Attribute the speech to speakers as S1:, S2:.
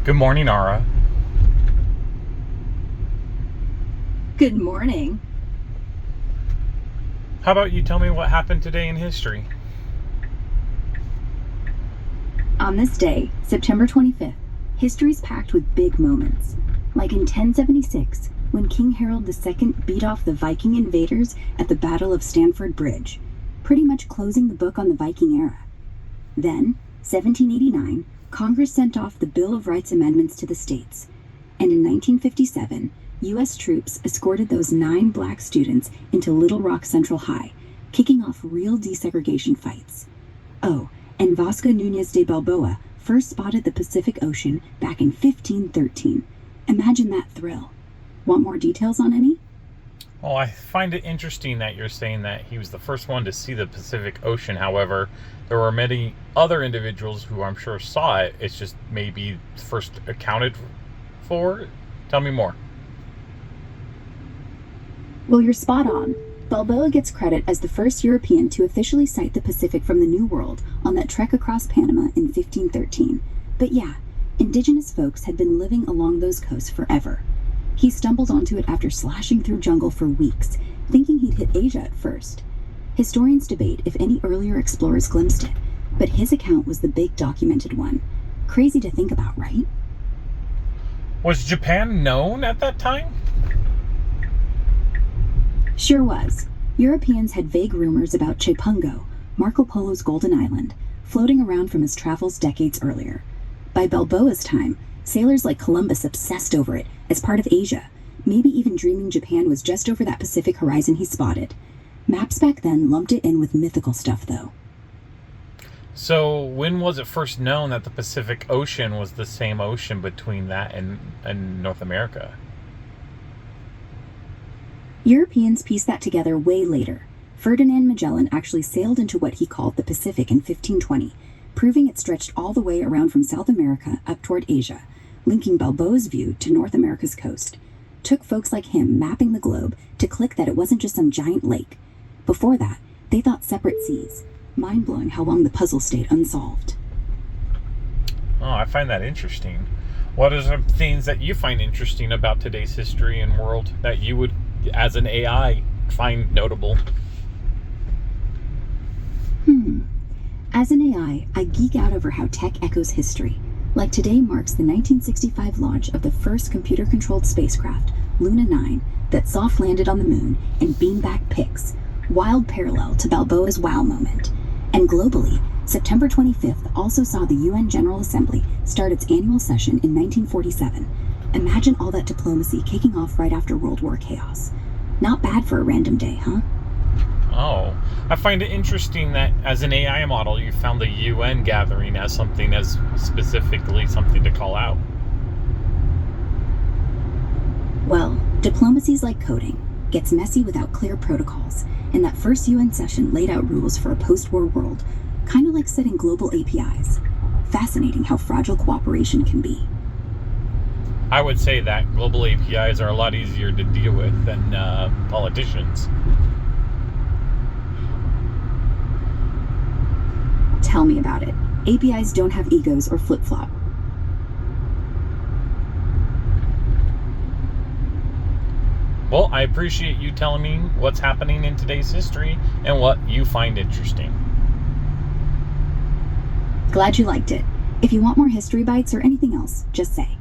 S1: Good morning, Ara.
S2: Good morning.
S1: How about you tell me what happened today in history?
S2: On this day, September 25th, history's packed with big moments. Like in 1076, when King Harold II beat off the Viking invaders at the Battle of Stamford Bridge, pretty much closing the book on the Viking era. Then, 1789, Congress sent off the Bill of Rights amendments to the states. And in 1957, U.S. troops escorted those 9 black students into Little Rock Central High, kicking off real desegregation fights. Oh, and Vasco Núñez de Balboa first spotted the Pacific Ocean back in 1513. Imagine that thrill. Want more details on any?
S1: Well, I find it interesting that you're saying that he was the first one to see the Pacific Ocean. However, there were many other individuals who I'm sure saw it. It's just maybe first accounted for. Tell me more.
S2: Well, you're spot on. Balboa gets credit as the first European to officially sight the Pacific from the New World on that trek across Panama in 1513. But yeah, indigenous folks had been living along those coasts forever. He stumbled onto it after slashing through jungle for weeks, thinking he'd hit Asia at first. Historians debate if any earlier explorers glimpsed it, but his account was the big documented one. Crazy to think about, right?
S1: Was Japan known at that time?
S2: Sure was. Europeans had vague rumors about Chepungo, Marco Polo's golden island, floating around from his travels decades earlier. By Balboa's time, sailors like Columbus obsessed over it as part of Asia, maybe even dreaming Japan was just over that Pacific horizon he spotted. Maps back then lumped it in with mythical stuff, though.
S1: So, when was it first known that the Pacific Ocean was the same ocean between that and North America?
S2: Europeans pieced that together way later. Ferdinand Magellan actually sailed into what he called the Pacific in 1520, proving it stretched all the way around from South America up toward Asia, linking Balboa's view to North America's coast. Took folks like him mapping the globe to click that it wasn't just some giant lake. Before that, they thought separate seas. Mind-blowing how long the puzzle stayed unsolved.
S1: Oh, I find that interesting. What are some things that you find interesting about today's history and world that you would, as an AI, find notable?
S2: As an AI, I geek out over how tech echoes history. Like today marks the 1965 launch of the first computer-controlled spacecraft, Luna 9, that soft landed on the moon and beamed back pics. Wild parallel to Balboa's wow moment. And globally, September 25th also saw the UN General Assembly start its annual session in 1947. Imagine all that diplomacy kicking off right after World War chaos. Not bad for a random day, huh?
S1: Oh, I find it interesting that as an AI model, you found the UN gathering as something as specifically something to call out.
S2: Well, diplomacy's like coding. Gets messy without clear protocols, and that first UN session laid out rules for a post-war world, kind of like setting global APIs. Fascinating how fragile cooperation can be.
S1: I would say that global APIs are a lot easier to deal with than politicians.
S2: Tell me about it. APIs don't have egos or flip-flop.
S1: Well, I appreciate you telling me what's happening in today's history and what you find interesting.
S2: Glad you liked it. If you want more history bites or anything else, just say.